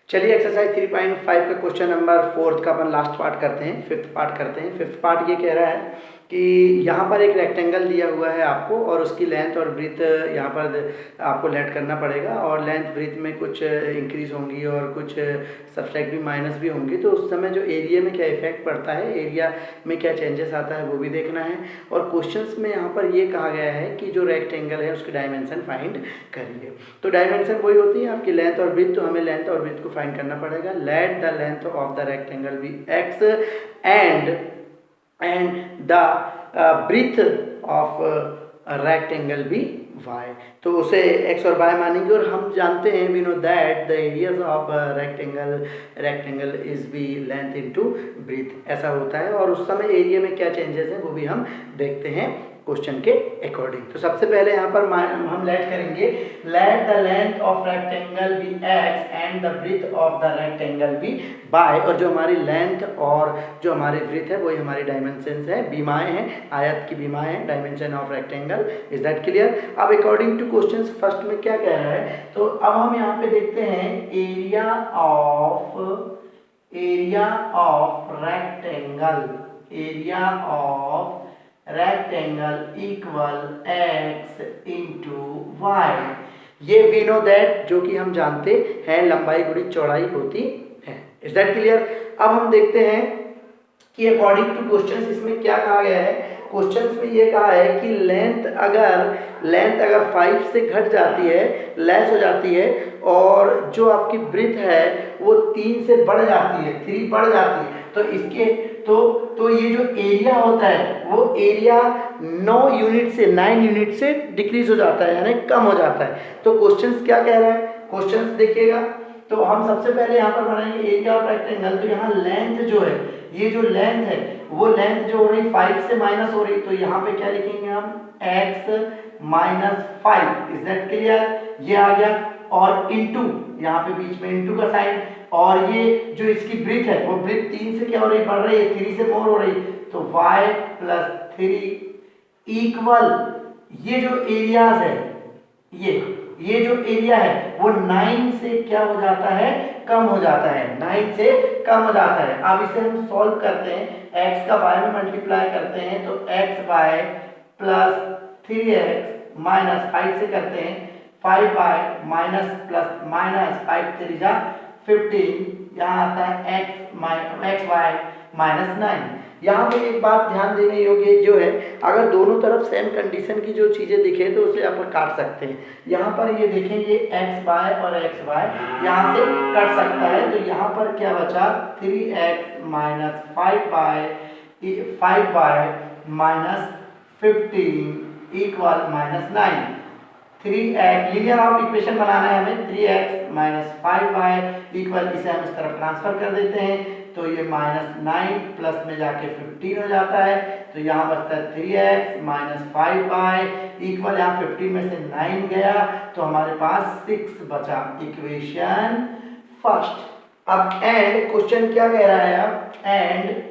चलिए एक्सरसाइज 3.5 का question number 4 का अपन लास्ट पार्ट करते हैं, फिफ्थ पार्ट करते हैं। फिफ्थ पार्ट ये कह रहा है कि यहाँ पर एक रेक्टेंगल दिया हुआ है आपको और उसकी लेंथ और ब्रीथ यहाँ पर आपको लेट करना पड़ेगा और लेंथ ब्रीथ में कुछ इंक्रीज होंगी और कुछ सब्सट्रैक्ट भी माइनस भी होंगी। तो उस समय जो एरिया में क्या इफेक्ट पड़ता है, एरिया में क्या चेंजेस आता है वो भी देखना है। और क्वेश्चंस में यहाँ पर ये कहा गया है कि जो रेक्टेंगल है उसकी डायमेंशन फाइंड करिए। तो डायमेंशन वही होती है आपकी लेंथ और ब्रीथ, तो हमें लेंथ और ब्रीथ को फाइंड करना पड़ेगा। Let the length of the rectangle be X and the breadth of rectangle be y। तो उसे x और y मानेंगे और हम जानते हैं we know that the areas of rectangle is be length into breadth, ऐसा होता है। और उस समय एरिया में क्या चेंजेस हैं वो भी हम देखते हैं क्वेश्चन के अकॉर्डिंग। तो सबसे पहले यहाँ पर हम लेट करेंगे, let the length of rectangle be x and the breadth of the rectangle be y। और जो हमारी लेंथ और जो हमारी ब्रीथ है वही हमारी डायमेंशंस है, बीमाएँ हैं, आयत की बीमाएँ हैं, dimension of rectangle. Is that clear? अब अकॉर्डिंग टू क्वेश्चन फर्स्ट में क्या कह रहा है, तो अब हम यहाँ पे देखते हैं area of rectangle equal x into Y. ये वी नो दैट, जो कि हम जानते हैं लंबाई गुणी चौड़ाई होती है। Is that clear? अब हम देखते हैं कि अकॉर्डिंग टू क्वेश्चंस इसमें क्या कहा गया है। क्वेश्चंस में ये कहा है कि लेंथ अगर 5 से घट जाती है, लेस हो जाती है, और जो आपकी ब्रीथ है वो 3 से बढ़ जाती है, 3 बढ़ जाती है, तो इसके तो ये जो एरिया होता है वो एरिया 9 यूनिट से डिक्रीज हो जाता है, यानी कम हो जाता है। तो क्वेश्चंस क्या कह रहा है, क्वेश्चंस देखिएगा। तो हम सबसे पहले यहाँ पर बनाएंगे एरिया ऑफ रेक्टेंगल। तो यहाँ लेंथ जो है, ये जो लेंथ है वो लेंथ जो हो रही 5 से माइनस हो रही, तो यहाँ पे क्या लिखेंगे हम x minus 5। Is that clear? ये आ गया। और इनटू, यहाँ पे बीच में इनटू का साइन, और ये जो इसकी ब्रीथ है वो ब्रीथ 3 से क्या हो रही, बढ़ रही है, 3 से मोर हो रही, तो y प्लस 3 इक्वल ये जो एरियाज है, ये जो एरिया है वो 9 से क्या हो जाता है, कम हो जाता है, 9 से कम हो जाता है। अब इसे हम सॉल्व करते हैं, x का y में मल्टीप्लाई करते हैं, तो xy प्लस 3x माइनस 5 से करते हैं 5y माइनस प्लस माइनस 5 3 जा 15, यहाँ आता है xy माइनस 9। यहाँ पे एक बात ध्यान देने योग्य जो है, अगर दोनों तरफ सेम कंडीशन की जो चीज़ें दिखे तो उसे आप काट सकते हैं। यहाँ पर ये देखेंगे xy और xy यहाँ से कट सकता है, तो यहाँ पर क्या बचा 3x minus 5y minus 15 equal minus 9। 3x linear of equation बनाना है हमें, 3x माइनस 5y इक्वल, इसे हम इस तरफ ट्रांसफर कर देते हैं, तो ये माइनस 9 प्लस में जाके 15 हो जाता है, तो यहाँ बचता है 3x माइनस 5y इक्वल, यहाँ 15 में से 9 गया तो हमारे पास 6 बचा। Equation first. अब एंड क्वेश्चन क्या कह रहा है,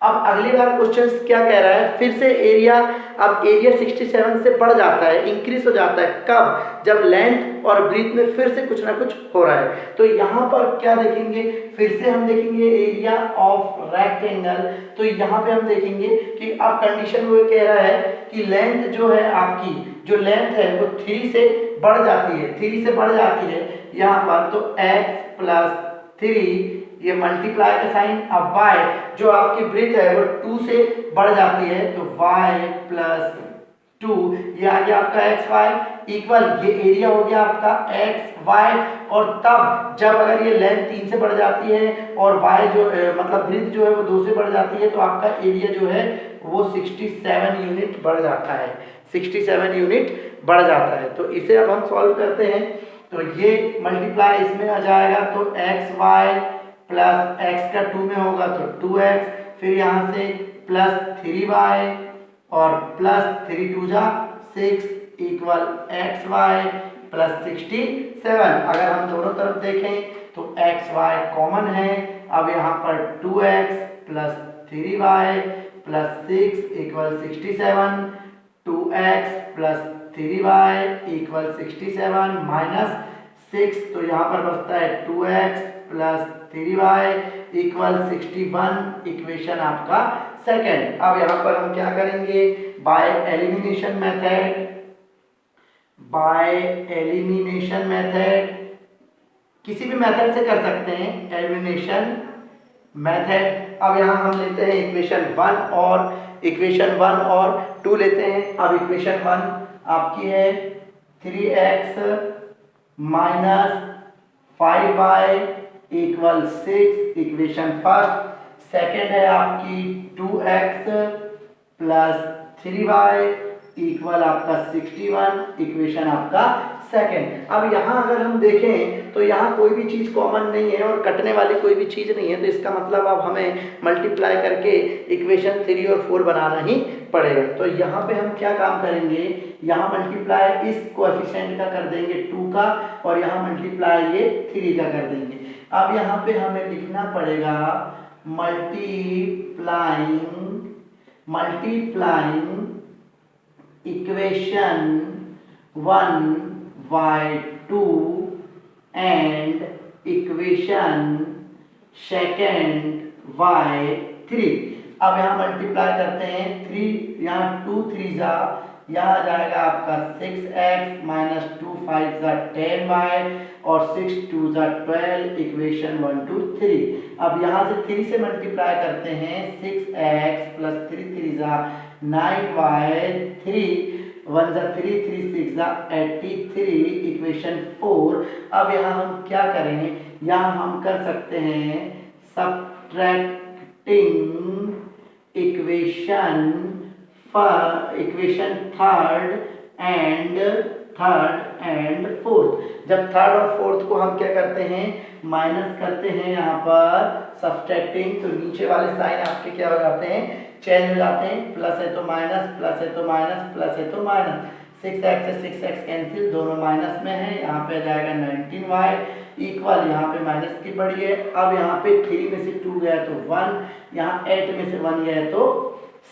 अब अगली बार क्वेश्चन क्या कह रहा है, फिर से एरिया, अब एरिया 67 से बढ़ जाता है, इंक्रीज हो जाता है, कब? जब लेंथ और ब्रीथ में फिर से कुछ ना कुछ हो रहा है। तो यहाँ पर क्या देखेंगे, फिर से हम देखेंगे एरिया ऑफ रेक्टेंगल। तो यहाँ पे हम देखेंगे कि अब कंडीशन वो कह रहा है कि लेंथ जो है आपकी, जो लेंथ है वो 3 से बढ़ जाती है, 3 से बढ़ जाती है यहाँ पर, तो x प्लस 3 ये मल्टीप्लाई का साइन, अब y जो आपकी ब्रीथ है वो 2 से बढ़ जाती है, तो y प्लस 2 ये आ गया आपका xy इक्वल, ये एरिया हो गया आपका xy। और तब जब अगर ये लेंथ 3 से बढ़ जाती है और y जो मतलब ब्रीथ जो है वो 2 से बढ़ जाती है, तो आपका एरिया जो है वो 67 यूनिट बढ़ जाता है, 67 यूनिट बढ़ जाता है। तो इसे अब हम सॉल्व करते हैं, तो ये मल्टीप्लाई इसमें आ जाएगा, तो xy प्लस x का 2 में होगा तो 2x, फिर यहाँ से प्लस 3y और प्लस 3 2 जा 6 इक्वल xy प्लस 67। अगर हम दोनों तरफ देखें तो xy कॉमन है, अब यहाँ पर 2x plus 3y plus 6 equal 67, 2x plus 3y equal 67 minus 6, तो यहाँ पर बचता है 2x plus 3y equal 61, equation आपका सेकंड। अब यहाँ पर हम क्या करेंगे, बाय एलिमिनेशन मेथड, किसी भी मेथड से कर सकते हैं, एलिमिनेशन मेथड। अब यहाँ हम लेते हैं इक्वेशन 1 और 2 लेते हैं। अब इक्वेशन 1 आपकी है 3x minus 5y equal 6, equation first. Second है आपकी 2x प्लस 3y इक्वल आपका 61, इक्वेशन आपका सेकेंड। अब यहाँ अगर हम देखें तो यहाँ कोई भी चीज़ कॉमन नहीं है और कटने वाली कोई भी चीज़ नहीं है, तो इसका मतलब अब हमें मल्टीप्लाई करके इक्वेशन 3 और 4 बनाना ही पड़ेगा। तो यहाँ पे हम क्या काम करेंगे, यहाँ मल्टीप्लाई इस कोएफिशिएंट का कर देंगे 2 का, और यहाँ मल्टीप्लाई ये 3 का कर देंगे। अब यहाँ पे हमें लिखना पड़ेगा multiplying equation 1 by 2 and equation second by 3। अब यहाँ मल्टीप्लाई करते हैं 3, यहाँ 2 3 जा, यहाँ आ जाएगा आपका 6x माइनस 2 5 जा 10y और 6 2 जा 12, इक्वेशन 1 2 3। अब यहाँ से 3 से मल्टीप्लाई करते हैं 6x प्लस 3 3 जा 9y, 3 1 जा 3 3 6 जा 83, इक्वेशन 4। अब यहाँ हम क्या करें, यहाँ हम कर सकते हैं subtracting equation third and fourth. जब थर्ड और फोर्थ को हम क्या करते हैं, माइनस करते हैं, यहाँ पर सब्ट्रैक्टिंग, तो नीचे वाले साइन आपके क्या हो जाते हैं, चेंज हो जाते हैं, प्लस है तो माइनस, प्लस है तो माइनस, प्लस है तो माइनस। 6x से 6x कैंसिल, दोनों माइनस में है, यहाँ पे आ जाएगा 19y इक्वल, यहाँ पे माइनस की पड़ी है। अब यहाँ पे 3 में से 2 गया तो 1, यहाँ 8 में से 1 गया तो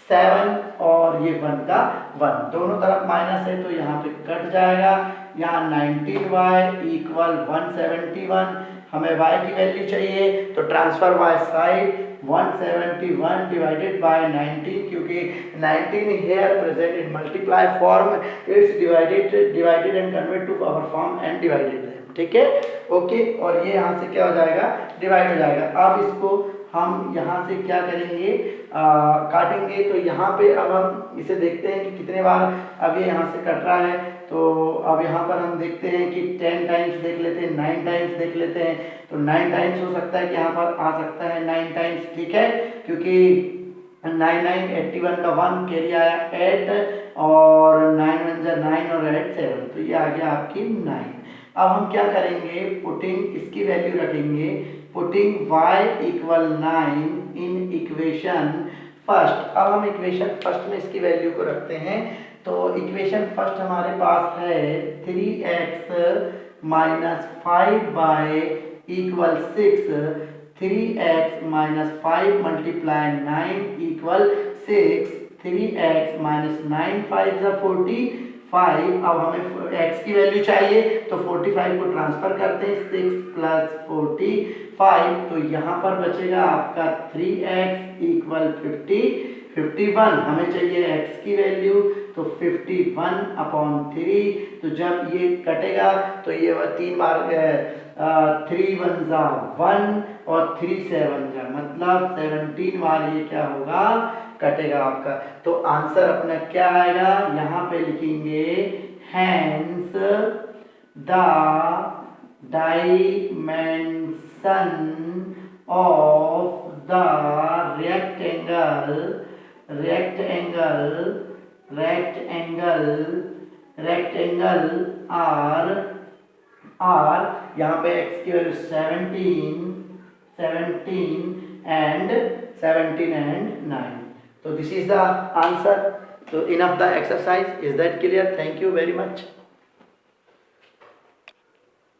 7, और ये 1 का 1, दोनों तरफ माइनस है तो यहाँ पे कट जाएगा। यहाँ 19y इक्वल 171, हमें y की वैल्यू चाहिए तो transfer y side, 171 divided by 19, क्योंकि 19 here present in multiply form, it's divided and convert to power form and divided them, ठीक है, ओके। और ये यहाँ से क्या हो जाएगा, डिवाइड हो जाएगा। अब इसको हम यहाँ से क्या करेंगे, काटेंगे, तो यहाँ पे अब हम इसे देखते हैं कि कितने बार अब ये यहाँ से कट रहा है। तो अब यहाँ पर हम देखते हैं कि 10 टाइम्स देख लेते हैं, 9 टाइम्स देख लेते हैं, तो 9 टाइम्स हो सकता है कि यहाँ पर आ सकता है 9 टाइम्स, ठीक है, क्योंकि 9 9 81 का 1 कैरी आया 8, और 9 1 जा 9 और 8 7, तो ये आ गया आपकी 9। अब हम क्या करेंगे, पुटिंग इसकी वैल्यू रखेंगे, putting y equal 9 in equation first. अब हम इक्वेशन फर्स्ट में इसकी वैल्यू को रखते हैं, तो इक्वेशन फर्स्ट हमारे पास है 3x minus 5y equal 6, 3x minus 5 multiply 9 equal 6, 3x minus 9 5 जा 45। अब हमें x की वैल्यू चाहिए तो 45 को ट्रांसफर करते हैं, 6 प्लस 45, तो यहाँ पर बचेगा आपका 3x इक्वल 51। हमें चाहिए x की वैल्यू, तो 51/3, तो जब ये कटेगा तो ये 3 बार 3 1 जा 1 और 3 7 जा, मतलब 17 बार ये क्या होगा, कटेगा आपका। तो आंसर अपना क्या आएगा, यहाँ पे लिखेंगे hence the dimension of the rectangle are यहाँ पे x की value 17 and 9। So this is the answer. So enough the exercise. Is that clear? Thank you very much.